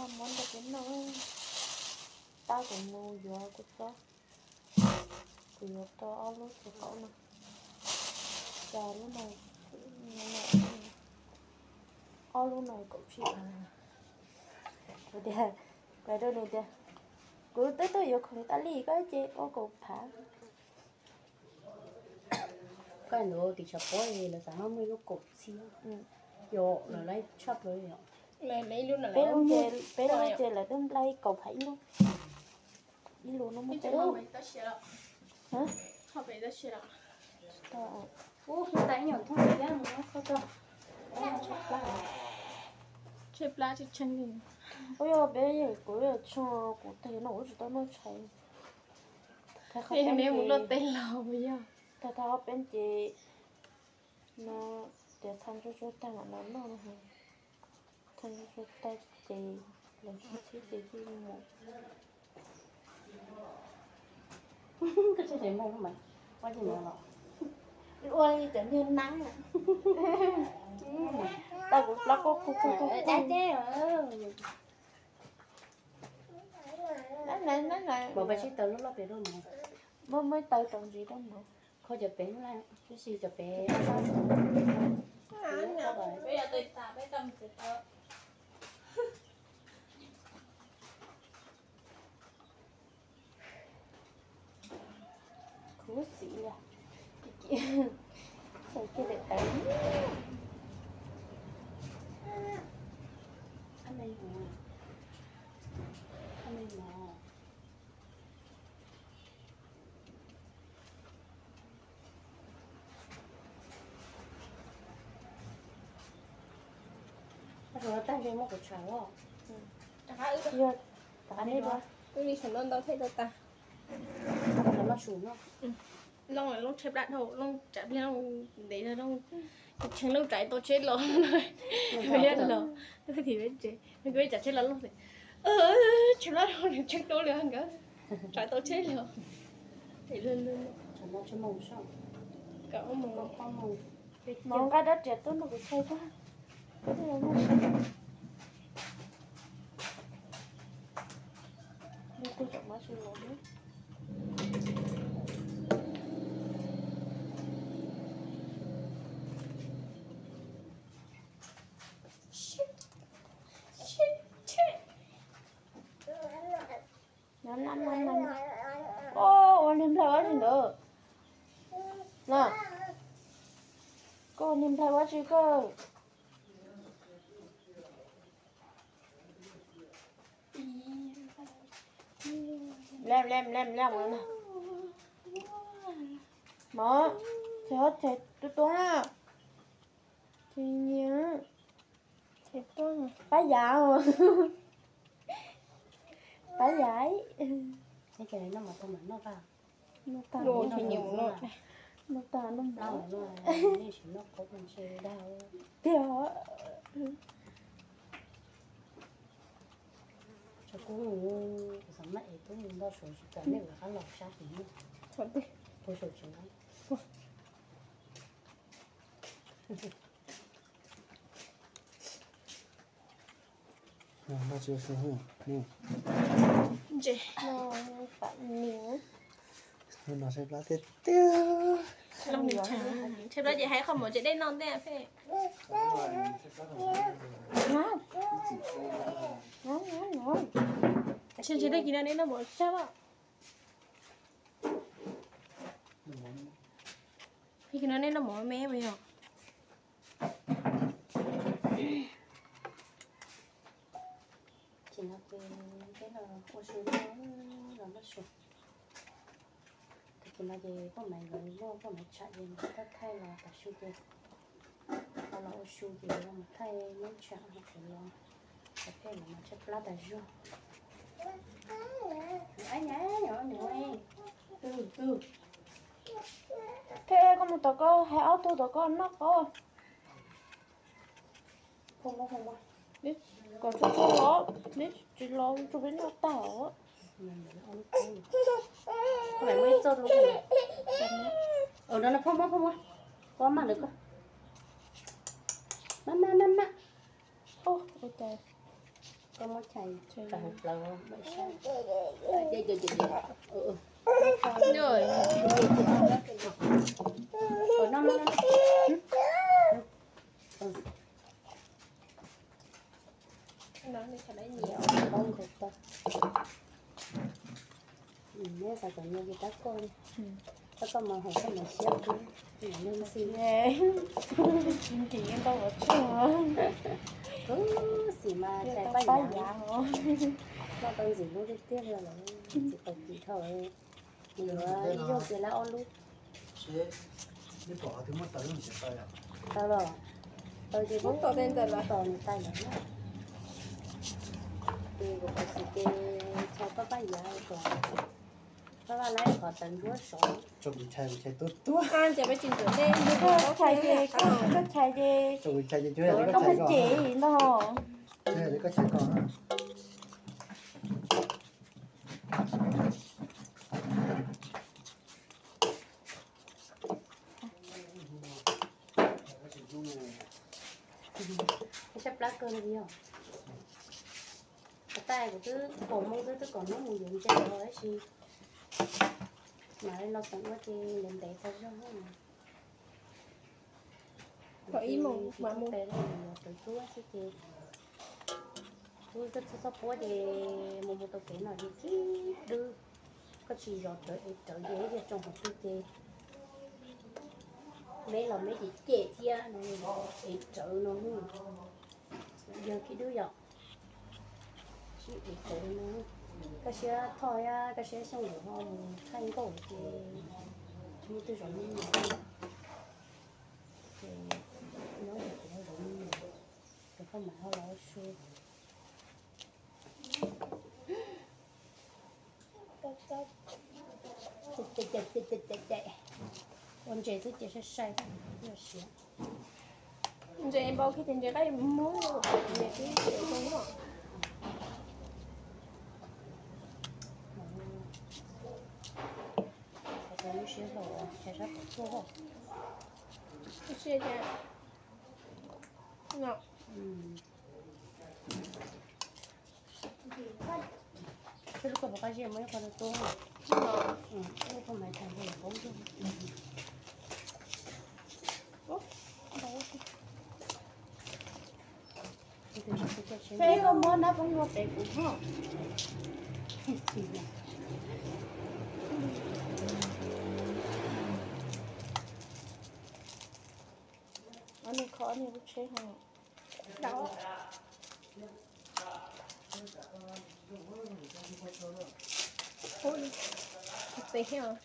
làm món đặc biệt nó tao cũng mua gió của cho thì to lúc thì có nè giờ lúc này lúc này cũng chỉ rồi đi về đâu này đi cứ tới tôi yêu không ta lì cái chị ô cục thả cái nữa thì chả có gì là sáng mới lúc cột xíu yo là lấy chắp rồi lấy luôn là bé luôn chơi là tôi lấy cột phải luôn đi luôn nó mới tới luôn hả họ phải ra chuyện ô hiện tại nhỏ thôi đấy nó không cho chơi pla chơi chân gì ôi ơi bé giờ của cho của thầy nó chỉ tao nó chạy thì thằng em muốn lột tên lò bây giờ thầy thao bên chị nó để thằng cho tay mà nó hả thằng cho tay chị làm chị một cái chơi đấy mong mày quá gì nữa rồi ôi tự nhiên nắng tao cũng lắc cô đã thế rồi này bảo vệ sĩ tớ lúc lắp về đâu mà mới tới trong gì đâu mà không chụp bé là cái gì chụp bé bây giờ tôi tả bây tầm từ tớ khú xỉ à cái kia để tới anh đây mà rồi tay cho một cái cháo chưa tao đi ba tôi đi xuống đâu thấy đâu ta nó xuống nó long là long chép lại thôi long chép lên để ra long chẳng long trái tôi chết rồi bây giờ là thì bên chị mình cứ chặt chết là long thì chép lại thôi chắc tôi liền cả trái tôi chết rồi thì lên chẳng nó cho màu sao cả màu mong cái đất trẻ tôi nó bị say quá cái này nó đi tôi chọn má xin lỗi nhé năm ô anh em thay quá gì nữa nè cô anh em thay quá chứ cơ lem rồi nè mở chết tôi à thì nhớ chết tôi bá già rồi bá giải cái này nó mà tôi mình nó vào nó ta đồ thì nhiều rồi nó ta nó đau mở nó đi chỉ nó có con xe đau theo cho cũng sắm lại tôi mình đau sổ chỉ cái này là khá lọt sát thì nữa thôi đi tôi sổ chỉ nó nó chưa sửa nè chị nó phải nhiều nó sẽ là tiếp tiêu long mình chả chép lại chị hay không một chị đây non thế à phê ngon chị đây chị đang đến nó một chép ạ thì cái nó nên nó mỏi mé bây giờ chỉ là cái là ô số nó là nó sụp thì mà về có mày rồi có mày chạy về nó thay là cả số kia hoặc là ô số gì là mà thay những chuyện hoặc là cái là mà chấp lá đại dương anh nhá nhỏ nữa từ thế có một tờ có hai áo tôi tờ có nó có không biết còn chỗ có biết chỉ lo cho bên nó tao có phải mới cho luôn ở đó là không có mà được không mama ô ôi trời có một chai Chai cả hộp lâu mấy chai rồi ở nó nó đi phải lấy nhiều con được to nhớ phải chọn như các con các con mà học cái này xéo cứ nên xin nghe chị em đâu có chưa cứ xì mà chạy bay bay giá giá hả nó cần gì luôn đi tiếp rồi là chỉ cần kỹ thời nữa vô kia là on luôn Chế, đi bỏ thì mất tới mình sẽ tay à? tao rồi tôi thì Bút to lên rồi là. to này tay lắm thì có cái gì cho các bạn giá rồi các bạn lấy họ tận rúa sổ Cho bị chai tốt. ăn chả phải chỉnh sửa lên có chai gì có chai gì Cho bị chai cho chú này có có chai cái còn. chị nó Chú này có chai còn ha. cái sắp lá cơn gì không cái tay của thứ cổ mông thứ còn nó mùi dùng cho nó ấy gì mà nó cũng có cái lên té thôi chứ không có ý mong mà mua té là tự chúa chứ chị tôi rất sắp bố thì một tàu kế nào thì đưa có chỉ rồi trở dễ cho trong học tư mấy là mấy chị trẻ chia nó để trợ nó luôn giờ cái đứa dọc chị để trợ nó cái xe thôi á cái xe xong rồi họ thay đổi thì chúng tôi rồi mình thì nó được cái rồi mình cái không mà họ nói xui tệ con trẻ thứ trẻ sẽ say nó xỉa giờ em bao khi tiền giờ cái muốn để cái không có cái nó xỉa rồi trẻ rất tốt rồi xe nhà ngọc cái lúc có cái gì mới có được tốt ngọc cái không phải thành gì cũng được cái có món nó cũng ngọt đẹp cũng không anh ấy khó này cũng chế không đó ôi thế hả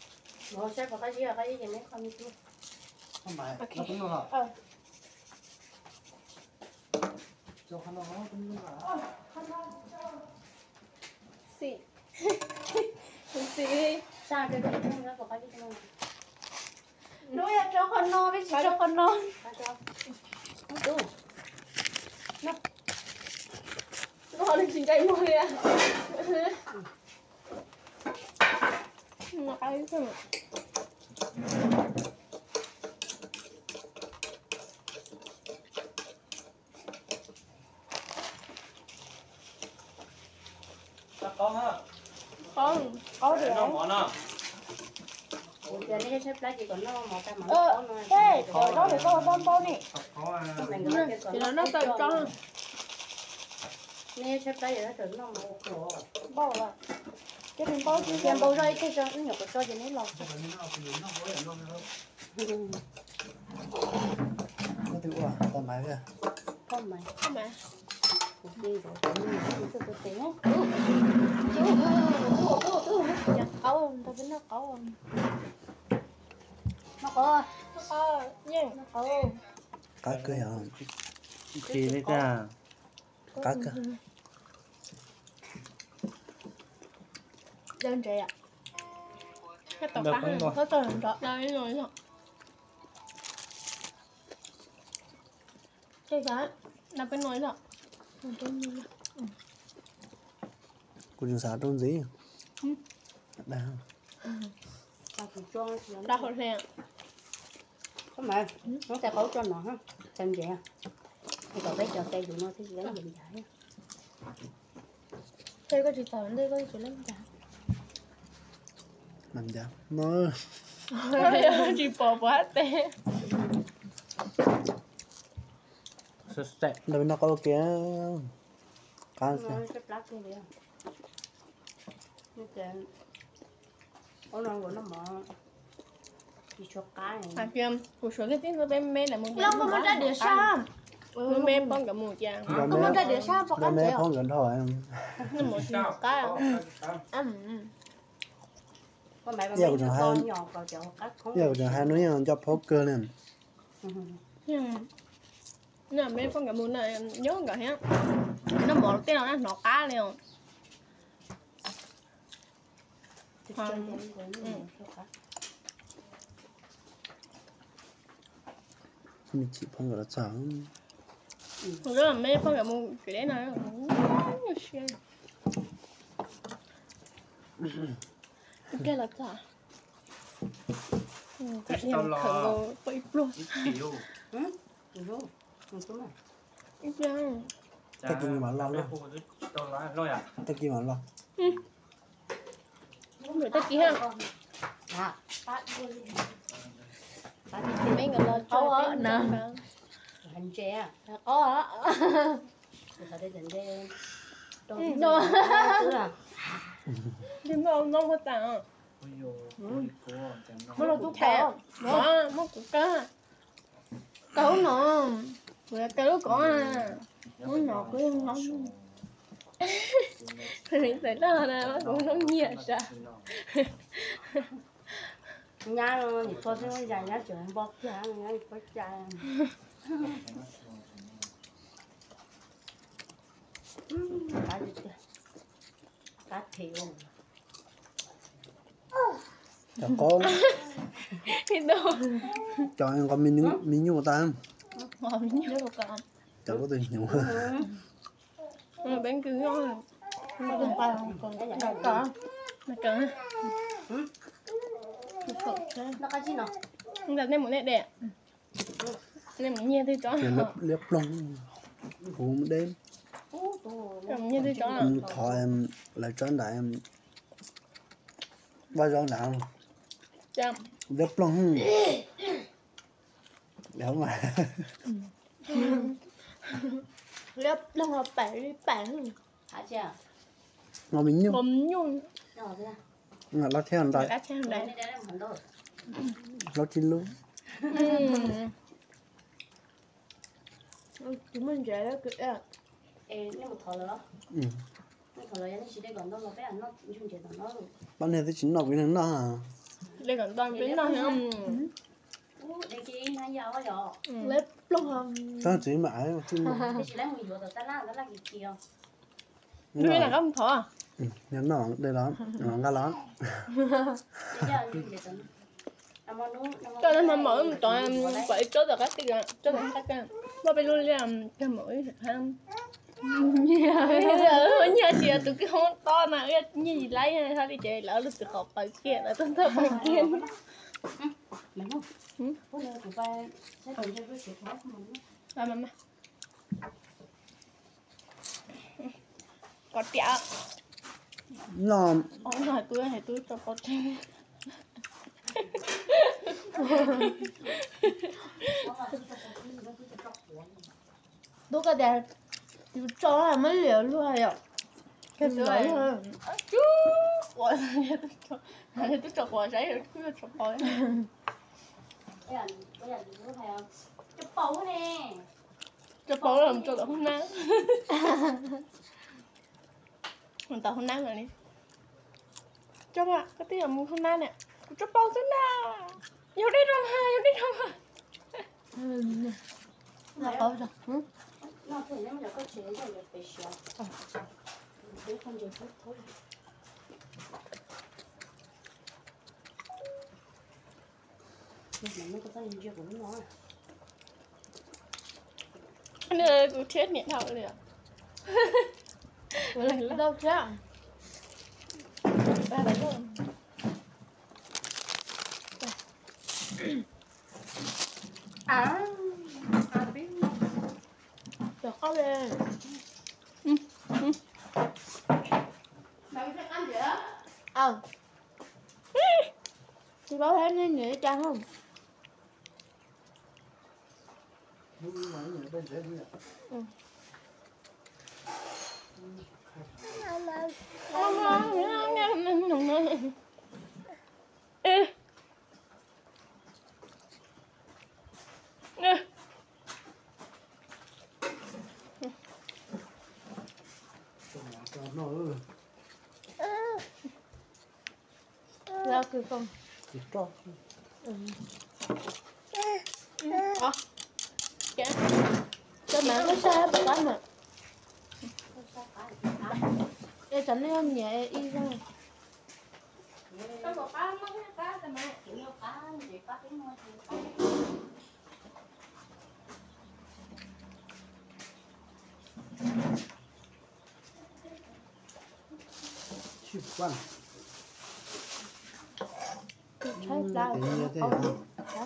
nó sẽ có cái gì thì mấy con như thế Không phải, nó cũng nó hả? Cho nó cũng nó hả? xì xì sao cái đó nó có cái gì không nuôi là cho con no với cho con non cho đủ nó lên trình chạy mồi à ngại thôi có ha không có được nó món à giờ này xếp lá chỉ còn nó một cái món thế rồi đó thì có bom bom này Có à. thì nó tự cho nè xếp lá giờ nó tưởng nó một bao là cái mình bao chứ tiền bao rồi cái cho nó nhỏ cho cho nó lọt Có tự à, tầm máy kìa. không mày không mà cuộc đi rồi từ từ tiếng câu tao biết nó câu nó có nhưng nó có Cá cơ hả? thì đấy cả Cá cơ. đơn trẻ ạ cái tàu Được cá không rồi? có tàu đó đây rồi rồi cái cá là cái nồi đó Cô dùng xá trong gì? Đây không? tao phải cho đau hồi nè không mày nó sẽ có cho nó ha chân vậy thì còn bây giờ tay của nó thì dễ dàng giải Đây có chị tao đây có chị lên trả. Mình dạ mơ Chị bỏ quá tệ. Sốt sẹt. đâu nó có kia cá Nó sao xếp lát như vậy như thế ông nói của nó mở đi cho cá này À kia, cuộc sống cái tiếng của bên là một Long có muốn ra địa sao bên bên con cả một chàng. Rồi có muốn ra địa sao bọc rồi ăn mẹ chèo không gần thôi Một cái. con mẹ Yêu mình rồi con hai- nhỏ vào chậu cá không giờ giờ hai nói cho poker nè Nè bên con cả một này nhớ cả hết. Nó bỏ cái nào nó cá liền. Thì chơi thêm với nó cho cá mình chỉ phong là sáng Rất là mê con cả một cái đấy này. Cái là cả. Cái gì khẩn cầu bậy luôn. Kiểu. đúng rồi đúng rồi Ít ra. ta kia mà lo Cái lo khu đâu lá rồi à? ta kia mà lo Người ta kia. à cá Mấy người lo cho nè. hành tre Có hả? người ta đi hành tre Đâu. tức là Nhưng mà ông không có tặng. Ôi dồi, cô chẳng Mới là tôi thèm. Đó, mất của cá. Câu nọ. Người ta câu có à. Muốn nọ cứ không nóng. Mình phải lo nè, nó cũng nóng nhiệt sao. nhà nó thì có cái dài nhà trưởng bọc ra nhà có dài cá gì kia cá thiểu cho con Thì đâu. cho em con mình như một ta Mà mình nhớ một con. cho có tiền nhiều Bánh cứ ngon. Mà đừng phải còn cái này có. Mà cần. nó cá gì nó Không đặt nên một nét đẹp. Nên một nhiên thì chó. thì lép lông hùm đêm Cầm nhiên thì chó. thọ em lại trốn đại em bao giờ nào Chăm. lép lông đéo mà Lớp lông là bảy hả chưa nó mình như Bấm nhung. nó ra nó theo anh Đã đại xem đây đấy. đây là mình đâu nó chín luôn Chúng mình trẻ đó cứ ê nếu một thò nữa ừ. một thò nữa nó chỉ để còn đâu mà bé ăn nó chung chuyện nó rồi ban này thì chính nó với nó à đây còn toàn với nó không. đây kia hai giờ có giờ Lớp lông không. tao chỉ mãi mà chứ đây chỉ lấy một giờ rồi ta lá gì kia Cái này không thỏ à? nhắn nó đây đó nó ra đó đây giờ như vậy Cho nên mà mỗi tụi em phải chốt được các cái chốt được các cái. Mà bây giờ làm cái mỗi ham. Nhà chị tụi cái hôn to mà như gì lấy hay sao đi chơi lỡ lúc từ hộp tới kia là tôi thơ bằng kia. mình không bữa nay tụi bay sẽ còn cho cái chuyện khó của mình À mama. Có trả. nó Ông hỏi tôi cho có tiền. Tôi có đẹp. Cho là mấy liệu luôn rồi ạ. Cái sữa thôi. Chú. Gọi là tôi cho quả giấy rồi cứ cho quả. bây giờ nó thấy không chụp bầu nè Cho quả làm cho đỡ hôm nay. Mình tao hôm nay rồi đi. Cho bạn, cái tiếng là mua hôm nay nè. Cho bầu thế nào? Vô đi trong hai, vô đi trong hai. Là có rồi. nó thì nếu mà có chuyện thì phải sửa để không dùng thuốc thôi mình có tên chưa cũng nói Nè, cô chết nhẹ thầu rồi ạ. Đâu chết. Ba bảy luôn. À biết. Được có lên. à. Chị bảo thêm thêm nữa chăng không? Lúc mà những bên thế đi ạ. Nó Ra cười không? chỉ cho. Ờ. Cho mẹ có xe bắt cá mà. Để tránh nó nhẹ y ra. Có một cá mất cá tao mẹ chịu nhau cá gì cá tiếng nói Chịu quan. Thấy đau. Để như thế à? Hả?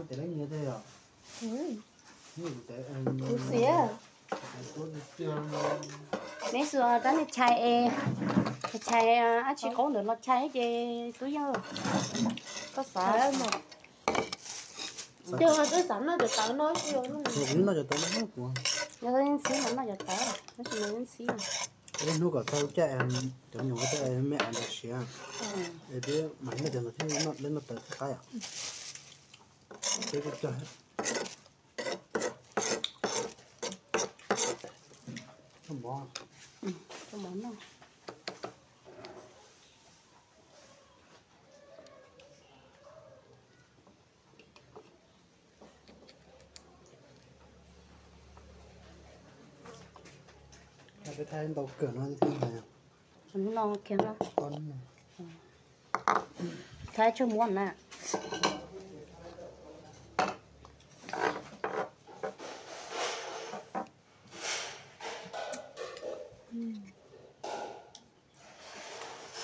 Để lấy như thế à? Như thế Cú xía. mấy xưa đó là chai á chỉ có được nó chai cái túi nhớ có Phải sợ mà. Chứ mà cứ sẵn nó được tao nói chưa nó. Rồi nó cho tôi nó của. nó lên xí nó giờ tới nó chỉ lên xí Em nó có tao chạy em trong những cái mẹ ăn được xí à. Để biết mà nó cho nó thì nó lên nó tới cái à. Cái cho hết. Không bỏ. không muốn đâu Cái thay đầu cửa nó như thế này à? nó lo kiếm đó Con này. thấy chưa muốn nè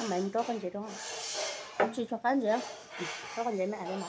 mẹ cho con gì đó Chị cho cái gì á? cho con gì mẹ đây mà